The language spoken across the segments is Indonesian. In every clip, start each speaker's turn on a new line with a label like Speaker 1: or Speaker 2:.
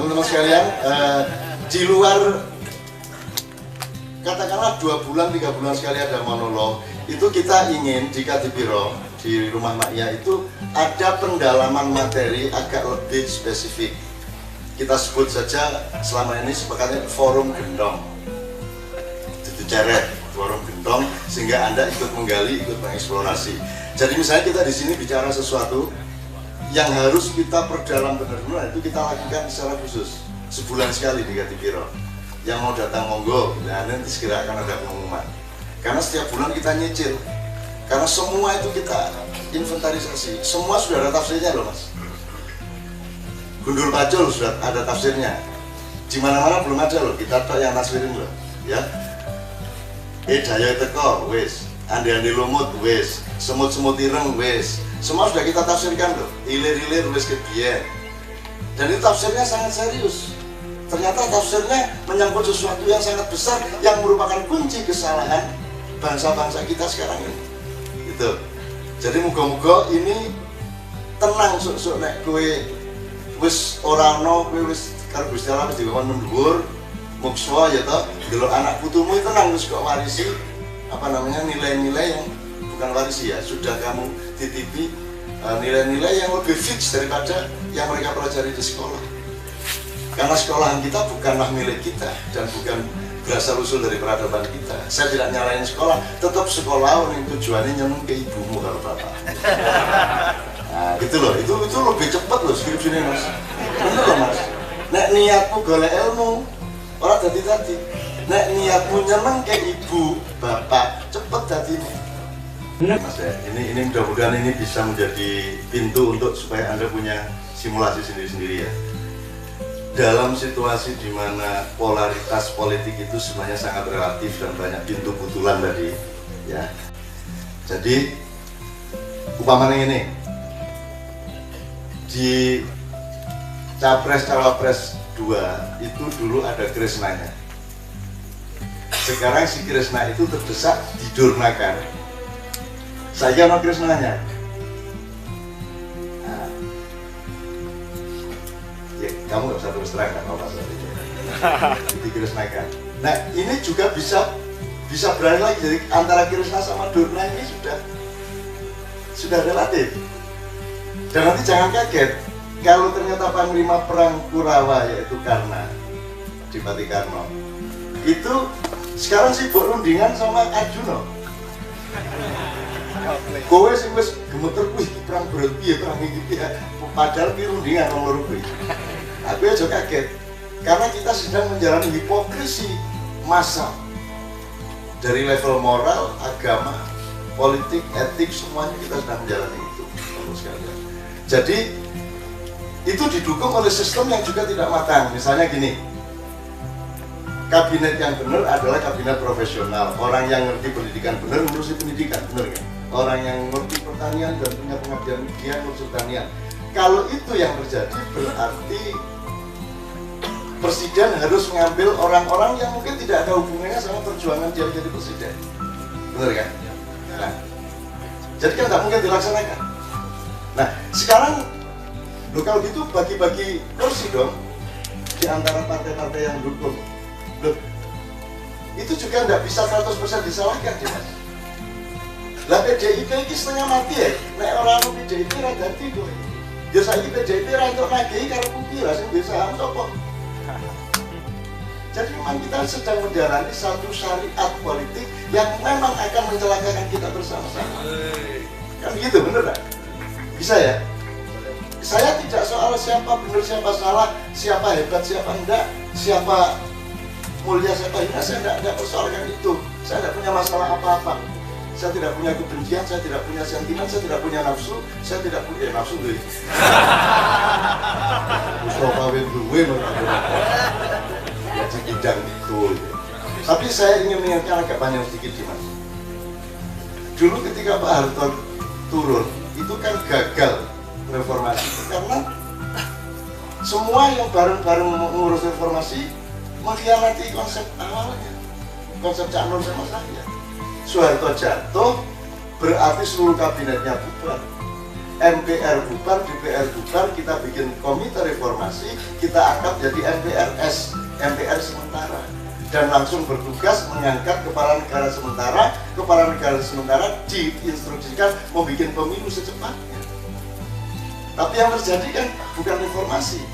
Speaker 1: teman-teman sekalian, di luar katakanlah 2 bulan, 3 bulan sekali ada monolog, itu kita ingin di Kadipiro, di Rumah Makya itu ada pendalaman materi agak lebih spesifik. Kita sebut saja selama ini sepakatnya forum gendong, itu ceret forum gendong, sehingga Anda ikut menggali, ikut mengeksplorasi. Jadi misalnya kita di sini bicara sesuatu yang harus kita perdalam benar-benar, itu kita lakukan secara khusus sebulan sekali di Kadipiro. Yang mau datang monggo, nah nanti segera akan ada pengumuman. Karena setiap bulan kita nyicil, karena semua itu kita inventarisasi, semua sudah ada tafsirnya loh mas. Gundul Pacul sudah ada tafsirnya, di mana-mana belum ada loh, kita tak yang naswirin loh, ya. Daya teko, wes, andi-andi lumut, wes, semut-semut ireng, wes, semua sudah kita tafsirkan loh, ilir-ilir, wes kebiyen. Dan itu tafsirnya sangat serius. Ternyata tafsirnya menyangkut sesuatu yang sangat besar yang merupakan kunci kesalahan bangsa-bangsa kita sekarang ini. Gitu. Jadi muga-muga ini tenang sok-sok nek kowe wis ora ono, kowe wis karo Gusti Allah wis dikon mendhuwur, muksa ya toh, delok anak putumu itu tenang wis kok warisi nilai-nilai yang bukan warisi ya, sudah kamu titipi nilai-nilai yang lebih fix daripada yang mereka pelajari di sekolah. Karena sekolahan kita bukanlah milik kita dan bukan berasal usul dari peradaban kita. Saya tidak nyalain sekolah, tetap sekolah yang tujuannya nyeneng ke ibumu kalau bapak. Nah gitu loh, itu lebih cepat loh skripsinya mas. Bener loh mas. Nek niatmu golek ilmu, orang tadi. Nek niatmu nyeneng ke ibu, bapak, cepet tadi nih. Mas ya, ini mudah-mudahan ini bisa menjadi pintu untuk supaya Anda punya simulasi sendiri-sendiri ya. Dalam situasi di mana polaritas politik itu sebenarnya sangat relatif dan banyak pintu butulan tadi, ya. Jadi, umpamanya ini di Capres-Cawapres 2 itu dulu ada Krisnanya. Sekarang si Krisna itu terdesak didurnakan. Saya no Krisnanya. Kamu nggak usah terus terang kan apa itu Krisnakan. Nah ini juga bisa berani lagi, jadi antara Krisna sama Durna ini sudah relatif. Dan nanti jangan kaget kalau ternyata panglima perang Kurawa yaitu Karna, Adipati Karno itu sekarang sibuk rundingan sama Arjuna. Kowe sing wis gemeter kuwi perang berhenti ya, perang iki ya, padahal ki rundingan wong loro kuwi. Aku aja kaget, karena kita sedang menjalani hipokrisi massal dari level moral, agama, politik, etik, semuanya kita sedang menjalani itu. Jadi itu didukung oleh sistem yang juga tidak matang. Misalnya gini, kabinet yang benar adalah kabinet profesional, orang yang ngerti pendidikan benar ngurusi pendidikan, benar kan? Orang yang ngerti pertanian dan punya pengabdian dia ngurusi pertanian. Kalau itu yang terjadi berarti presiden harus mengambil orang-orang yang mungkin tidak ada hubungannya sama perjuangan dia jadi presiden, benar kan? Nah, jadi kan nggak mungkin dilaksanakan. Nah, sekarang kalau gitu bagi-bagi kursi dong di antara partai-partai yang dukung. Loh, itu juga nggak bisa 100% disalahkan ya mas. Lah PDIP ini setengah mati ya, nek orang PDIP rada dadi kowe. Ya saiki PDIP ra entuk nagih karo kira sing bisa saham sapa. Jadi memang kita sedang menjalani satu syariat politik yang memang akan mencelakakan kita bersama-sama. Kan begitu, bener tak? Bisa ya? Saya tidak soal siapa benar, siapa salah, siapa hebat, siapa enggak, siapa mulia, siapa hina, saya tidak persoalkan itu. Saya tidak punya masalah apa-apa. Saya tidak punya kebencian, saya tidak punya sentimen, saya tidak punya nafsu, saya tidak punya nafsu deh. Musuh kawin duwe di bidang itu. Tapi saya ingin mengingatkan agak panjang sedikit sih mas. Dulu ketika Pak Harto turun, itu kan gagal reformasi karena semua yang bareng-bareng mengurus reformasi mengkhianati konsep awalnya, konsep Cak Nur sama saya. Soeharto jatuh berarti seluruh kabinetnya bubar. MPR bubar, DPR bubar, kita bikin komite reformasi, kita angkat jadi MPRS, MPR sementara, dan langsung bertugas mengangkat kepala negara sementara. Kepala negara sementara diinstruksikan mau bikin pemilu secepatnya. Tapi yang terjadi kan bukan reformasi.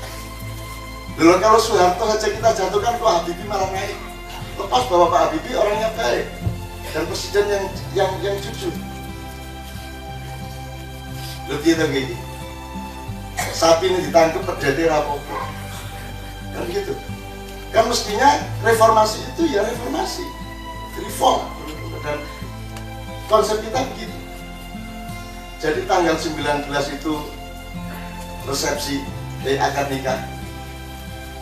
Speaker 1: Lalu kalau Soeharto saja kita jatuhkan, kok Habibie malah naik. Lepas bahwa Pak Habibie orangnya baik dan presiden yang jujur. Lebih gitu gini, sapi ini ditangkap terjadi rapopo, kan gitu. Kan mestinya reformasi itu ya reformasi, reform, dan konsep kita begitu. Jadi tanggal 19 itu resepsi akad nikah.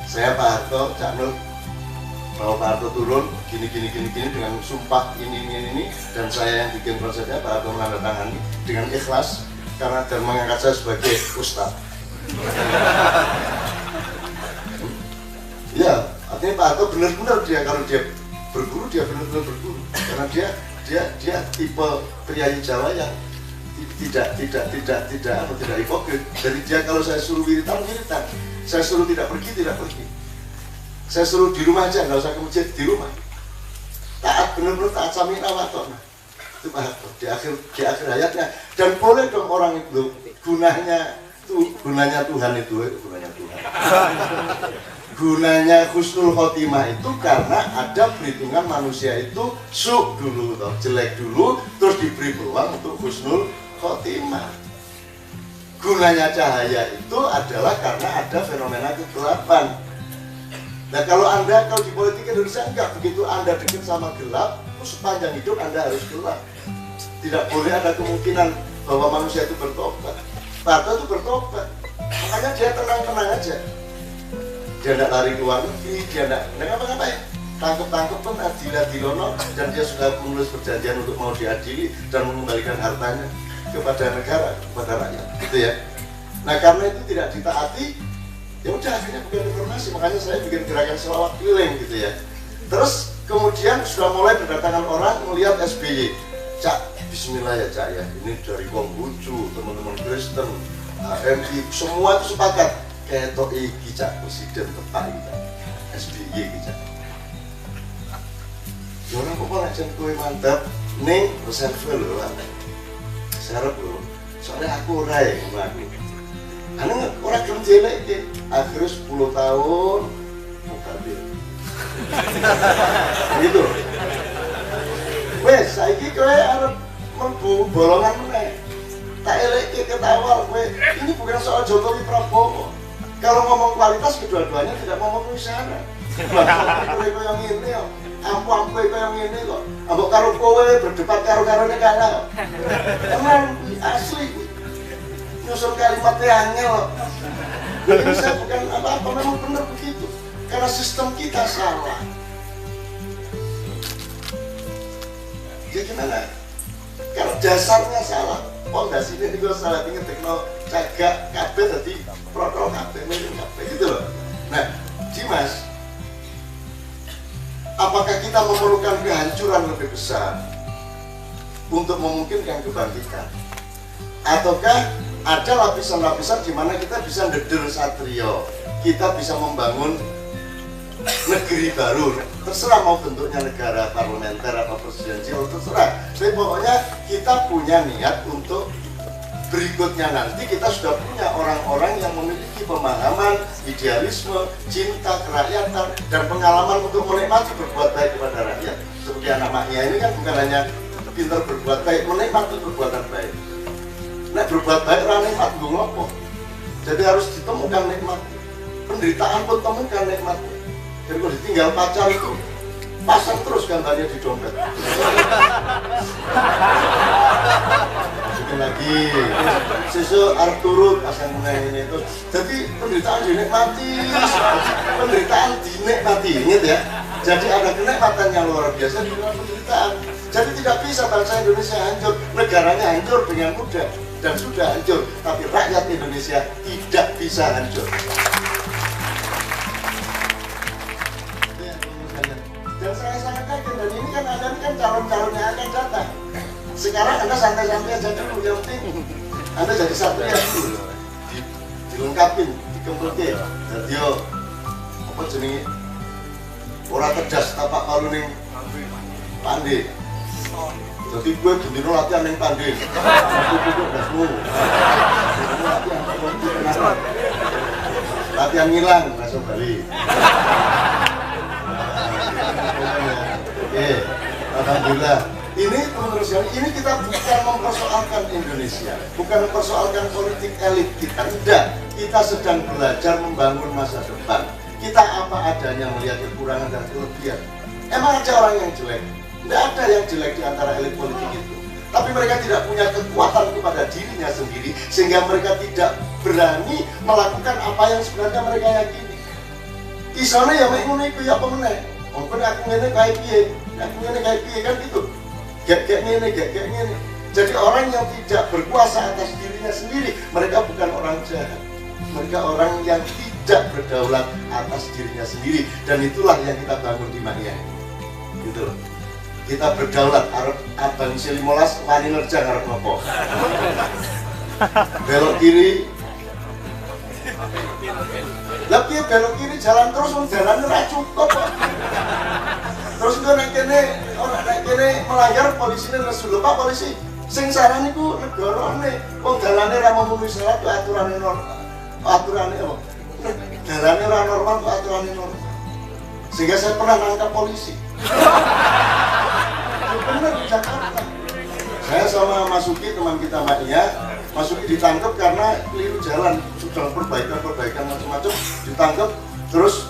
Speaker 1: Saya Pak Harto, Cak Nur, bahwa Pak Harto turun gini dengan sumpah ini, dan saya yang bikin konsepnya. Pak Harto menandatangani dengan ikhlas karena dan mengangkat saya sebagai ustadz. Ya, artinya Pak Harto benar-benar dia, kalau dia berguru, dia benar-benar berguru, karena dia tipe priayi Jawa yang tidak hipokrit. Jadi dia kalau saya suruh wiritan, saya suruh tidak pergi, saya suruh di rumah aja, nggak usah ke masjid, di rumah. Taat, benar-benar taat samina wa ta'na. Itu Pak Harto di akhir hayatnya. Dan boleh dong orang itu gunanya Tuhan itu gunanya husnul khotimah itu karena ada perhitungan manusia itu dulu, jelek dulu, terus diberi peluang untuk husnul khotimah. Gunanya cahaya itu adalah karena ada fenomena kegelapan. Nah kalau di politik Indonesia enggak begitu, Anda dekat sama gelap, terus sepanjang hidup Anda harus gelap. Tidak boleh ada kemungkinan bahwa manusia itu bertobat. Pak Harto itu bertobat, makanya dia tenang-tenang aja. Dia tidak lari ke luar negeri, dia tidak ngapa-ngapain. Tangkep pun adilah, dan dia sudah menulis perjanjian untuk mau diadili dan mengembalikan hartanya kepada negara, kepada rakyat, gitu ya. Nah karena itu tidak ditaati, ya udah akhirnya bikin reformasi. Makanya saya bikin gerakan selawat keliling, gitu ya. Terus kemudian sudah mulai berdatangan orang melihat SBY. Cak, bismillah ya Cak ya, ini dari Konghucu, teman-teman Kristen, HMI, semua itu sepakat ketok iki Cak presiden tepak iki SBY iki Cak. Ya orang kok ora jan kowe mantap ning reserve lho, serep lho. Soalnya aku ora ya ngono aku. Ane ora gelem dielekke, akhirnya 10 tahun mukabil. Gitu. Wes, saiki kowe arep mlebu bolongan meneh. Tak elekke ketawa kowe. Ini bukan soal Jokowi Prabowo. Kalau ngomong kualitas, kedua-duanya tidak mau memenuhi syarat. Kowe yang ini kok, ampu kowe yang ini kok. Ambok karo kowe berdebat karo-karone kalah. Emang asli. Nyusun kalimatnya angel kok. Ini saya bukan apa-apa, memang benar begitu. Karena sistem kita salah. Ya gimana? Kalau dasarnya salah, pondasinya juga salah, tinggal teknologi cagak kabeh tadi protokol kabeh minum kabeh gitu loh. Nah, Dimas, apakah kita memerlukan kehancuran lebih besar untuk memungkinkan kebangkitan? Ataukah ada lapisan-lapisan di mana kita bisa ndeder satrio, kita bisa membangun negeri baru, terserah mau bentuknya negara parlementer atau presidensial, terserah. Tapi pokoknya kita punya niat untuk berikutnya nanti kita sudah punya orang-orang yang memiliki pemahaman, idealisme, cinta kerakyatan, dan pengalaman untuk menikmati berbuat baik kepada rakyat. Seperti anak maknya ini kan bukan hanya pintar berbuat baik, menikmati perbuatan baik. Nah berbuat baik orang nikmat gue ngopo. Jadi harus ditemukan nikmat. Penderitaan pun temukan nikmatnya. Jadi kalau ditinggal pacar itu pasang terus gambarnya di dompet. Masukin lagi. Sesu arep turut pasang meneh ini terus. Jadi penderitaan dinikmati. Penderitaan dinikmati, ingat ya. Jadi ada kenikmatan yang luar biasa di dalam penderitaan. Jadi tidak bisa bangsa Indonesia hancur, negaranya hancur dengan mudah dan sudah hancur, tapi rakyat Indonesia tidak bisa hancur. Dan saya sangat yakin, dan ini kan Anda ini kan calon-calon yang akan datang. Sekarang Anda santai-santai aja dulu, yang penting Anda jadi satria itu dilengkapin, dikempelke. Jadi apa jenenge? Ora cerdas tapak palu ning pandhe. Jadi gue bendino latihan ning pandhe. Latihan ngilang langsung balik. Oke, alhamdulillah. Ini teman-teman sekalian, ini kita bukan mempersoalkan Indonesia, bukan mempersoalkan politik elit kita. Tidak, kita sedang belajar membangun masa depan. Kita apa adanya melihat kekurangan dan kelebihan. Emang ada orang yang jelek? Tidak ada yang jelek di antara elit politik itu. Tapi mereka tidak punya kekuatan kepada dirinya sendiri, sehingga mereka tidak berani melakukan apa yang sebenarnya mereka yakini. Isone ya mek ngono iku ya apa meneh. Mungkin aku ngene kae piye? Aku ngene kae piye kan gitu. Gek ngene. Jadi orang yang tidak berkuasa atas dirinya sendiri, mereka bukan orang jahat. Mereka orang yang tidak berdaulat atas dirinya sendiri, dan itulah yang kita bangun di Mania. Gitu loh. Kita berdaulat, arep abang isi 15 wani nerjang arep nopo. Belok kiri. Lah piye belok kiri jalan terus wong jalan ora cukup kok. Terus gue nek kene melanggar polisine nesu lho Pak polisi. Sing saran niku negarane wong dalane ora memenuhi syarat aturane aturane apa? Dalane ora normal kok aturane normal. Sehingga saya pernah nangkap polisi. Benar di Jakarta. Saya sama Masuki teman kita Mania, Masuki ditangkap karena keliru jalan, sudah perbaikan macam-macam, ditangkap terus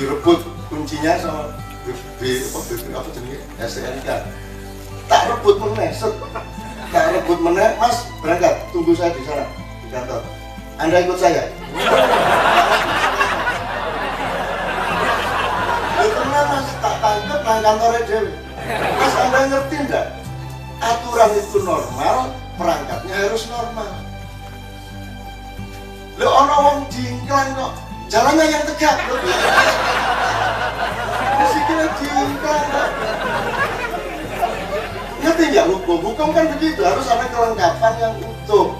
Speaker 1: direbut kuncinya sama apa jenis STNK. Tak rebut meneh, Mas berangkat, tunggu saya di sana di kantor. Anda ikut saya. Karena Mas tak tangkap nang kantornya dewe. Mas Anda ngerti enggak? Aturan itu normal, perangkatnya harus normal. Lo ono wong jingklang kok, jalannya yang tegak. Musiknya jingklang kok. Ngerti nggak hukum? Hukum kan begitu, harus ada kelengkapan yang utuh.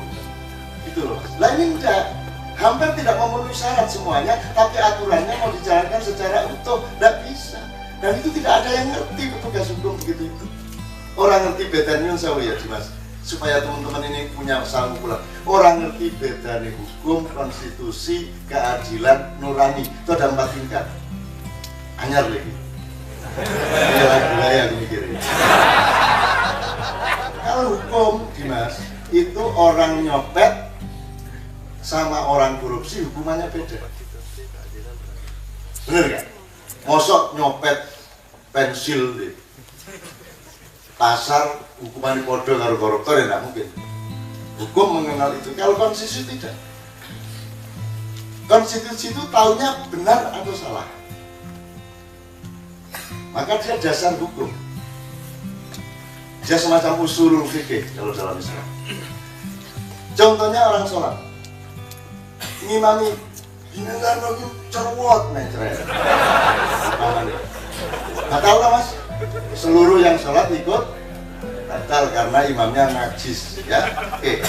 Speaker 1: Gitu loh. Lah ini enggak, hampir tidak memenuhi syarat semuanya, tapi aturannya mau dijalankan secara utuh, tidak bisa. Dan itu tidak ada yang ngerti petugas hukum begitu itu. Orang ngerti bedanya saya ya Dimas, supaya teman-teman ini punya sanggup pula. Orang ngerti bedanya hukum, konstitusi, keadilan, nurani. Itu ada 4 tingkat. Anyar lagi. Gaya aku mikirin. Kalau hukum Dimas, itu orang nyopet sama orang korupsi hukumannya beda. Bener gak? Mosok nyopet pensil di pasar hukuman podo karo koruptor ya tidak mungkin. Hukum mengenal itu. Kalau konstitusi tidak. Konstitusi itu taunya benar atau salah. Maka dia dasar hukum. Dia semacam usulul fikih kalau dalam Islam. Contohnya orang sholat, ngimami binengan lagi cerwot mencret. Batal lah Mas. Seluruh yang sholat ikut batal karena imamnya najis ya. Oke.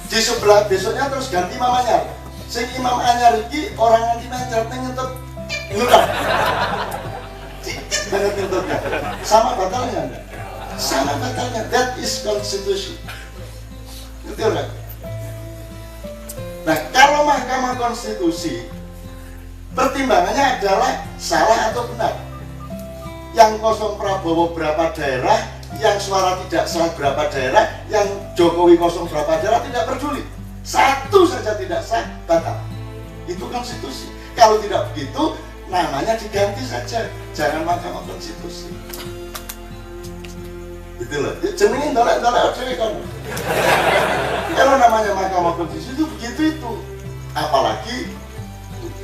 Speaker 1: Di sebelah besoknya terus ganti mamanya. Sing imam anyar iki orang nanti mencret ngetep ngutang. Dikit banget ngentutnya. Sama batalnya enggak? Sama batalnya. That is constitution. Ngerti enggak? Nah, kalau Mahkamah Konstitusi pertimbangannya adalah salah atau benar. Yang kosong Prabowo berapa daerah, yang suara tidak sah berapa daerah, yang Jokowi kosong berapa daerah tidak peduli. Satu saja tidak sah, batal. Itu konstitusi. Kalau tidak begitu, namanya diganti saja. Jangan Mahkamah Konstitusi. Gitu loh. Jenengin dolek-dolek dhewe kan. Kalau namanya Mahkamah Konstitusi itu begitu itu. Apalagi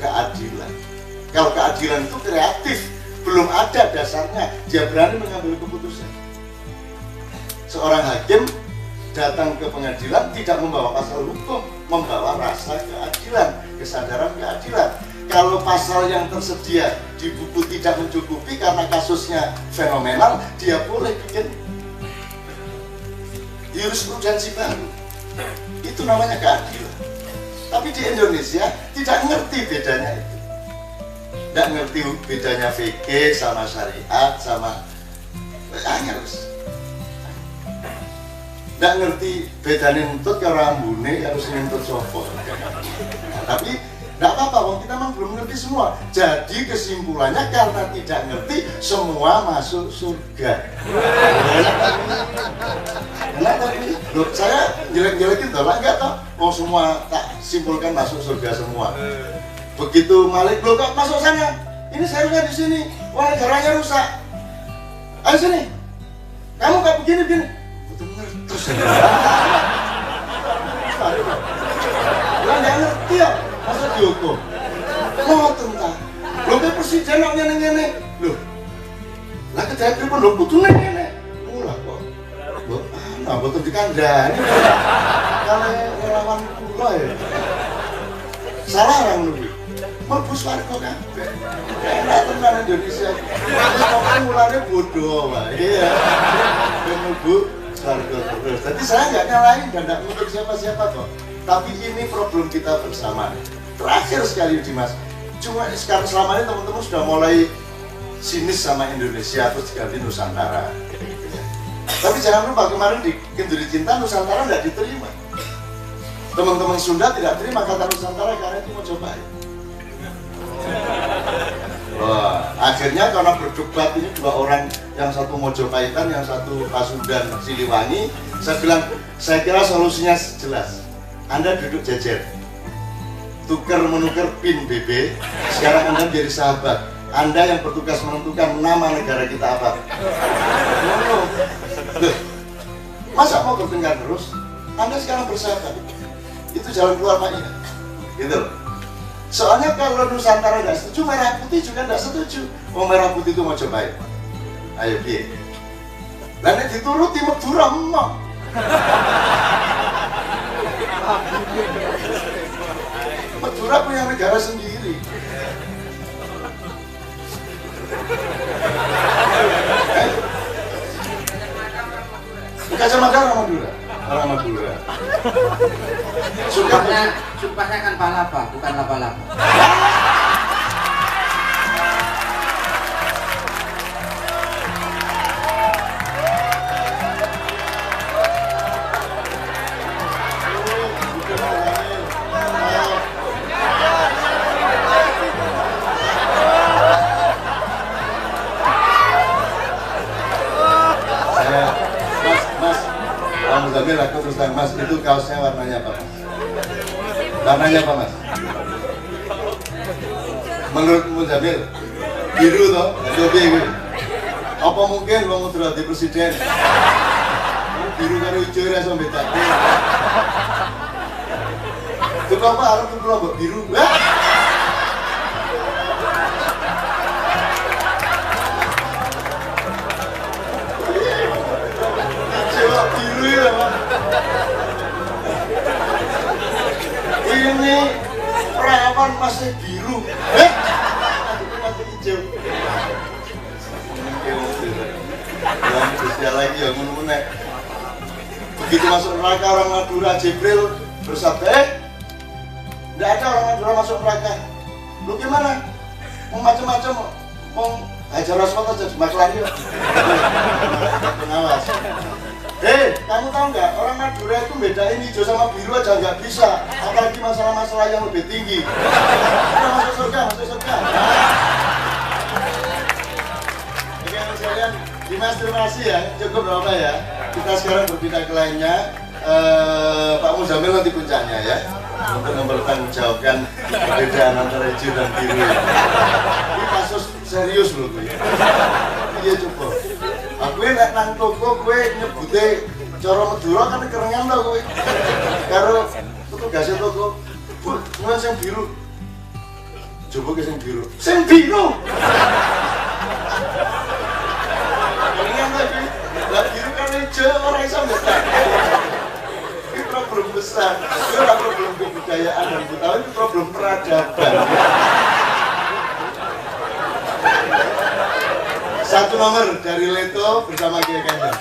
Speaker 1: keadilan. Kalau keadilan itu kreatif, belum ada dasarnya, dia berani mengambil keputusan. Seorang hakim datang ke pengadilan tidak membawa pasal hukum, membawa rasa keadilan, kesadaran keadilan. Kalau pasal yang tersedia di buku tidak mencukupi karena kasusnya fenomenal, dia boleh bikin jurisprudensi baru. Itu namanya keadilan. Tapi di Indonesia tidak ngerti bedanya itu. Tidak ngerti bedanya fikih sama syariat sama harus. Tidak ngerti bedanya nuntut ke rambune harus nuntut sopo. Tapi tidak apa-apa, wong kita memang belum ngerti semua. Jadi kesimpulannya karena tidak ngerti semua masuk surga. Enak tapi, loh, saya jelek-jelekin toh, lah enggak toh? Oh semua tak simpulkan masuk surga semua. Begitu Malik, loh kok masuk sana? Ini seharusnya di sini, wah negaranya rusak. Ayo sini, kamu kok begini-begini? Betul ngertos. Lah nggak ngerti ya, masa dihukum? Mau tentang, lo kayak presiden nak ngene-ngene, loh. Lah kejadian pripun lho kudu ngene. Mulah kok. Nah, betul dikandani. Kalau relawan kula ya. Salah orang nunggu. Mlebu swarga kabeh. Enak tenan Indonesia. Kok mulane bodoh wae ya. Mlebu swarga terus. Jadi saya nggak nyalain dan nggak ngutuk siapa-siapa kok. Tapi ini problem kita bersama. Terakhir sekali Dimas. Cuma sekarang selama ini teman-teman sudah mulai sinis sama Indonesia terus diganti Nusantara. Tapi jangan lupa kemarin di Kenduri Cinta Nusantara tidak diterima. Teman-teman Sunda tidak terima kata Nusantara karena itu mau cobain. Wah, akhirnya karena berdebat ini dua orang, yang satu Mojopahitan, yang satu Pasundan Siliwangi, saya bilang, saya kira solusinya jelas. Anda duduk jejer, tukar menukar pin BB, sekarang Anda menjadi sahabat. Anda yang bertugas menentukan nama negara kita apa. Loh, masa mau bertengkar terus? Anda sekarang bersahabat. Itu jalan keluar Pak ya. Gitu loh. Soalnya kalau Nusantara tidak setuju, Merah Putih juga tidak setuju. Oh Merah Putih itu mau cobain. Ayo piye. Dan dituruti Madura emok. Madura punya negara sendiri. Kacamata orang Madura. Orang Madura.
Speaker 2: Sumpahnya kan palapa, bukan laba-laba.
Speaker 1: Muzamil, aku terus terang Mas, itu kaosnya warnanya apa Mas? Warnanya apa Mas? Menurut Muzamil, biru toh? Itu biru. Apa mungkin mau terhati presiden? Biru karo hijau ya sampai tadi. Itu apa? Harap itu kelompok biru. Biru ya Pak. Ini perawan masih biru, masih hijau. Yang sosial lagi ya menurutnya. Begitu masuk neraka orang Madura, Jibril bersabda, tidak ada orang Madura masuk neraka. Lu gimana? Mau macam-macam, mau Hajar Aswad aja dimaklari ya. Pengawas. Kamu tahu nggak? Orang Madura itu bedain hijau sama biru aja nggak bisa. Apalagi masalah-masalah yang lebih tinggi. Kita masuk surga, masuk surga. Oke, sekalian, Dimas terima kasih ya. Cukup berapa ya? Kita sekarang berpindah ke lainnya. Pak Muzamil nanti puncaknya ya. Untuk mempertanggungjawabkan perbedaan antara hijau dan biru. Ini kasus serius loh gue. Iya coba. Aku nek nang toko kowe nyebute cara Madura kan kerengan to kowe. Karo petugas toko, "Bu, kuwi sing biru." Coba ke sing biru. Sing biru. Kerengan to iki. Lah biru kan ijo ora iso ngetak. Ini problem besar. Itu ora problem kebudayaan dan budaya, itu problem peradaban. Satu nomor dari Leto bersama Kiai Kanjeng.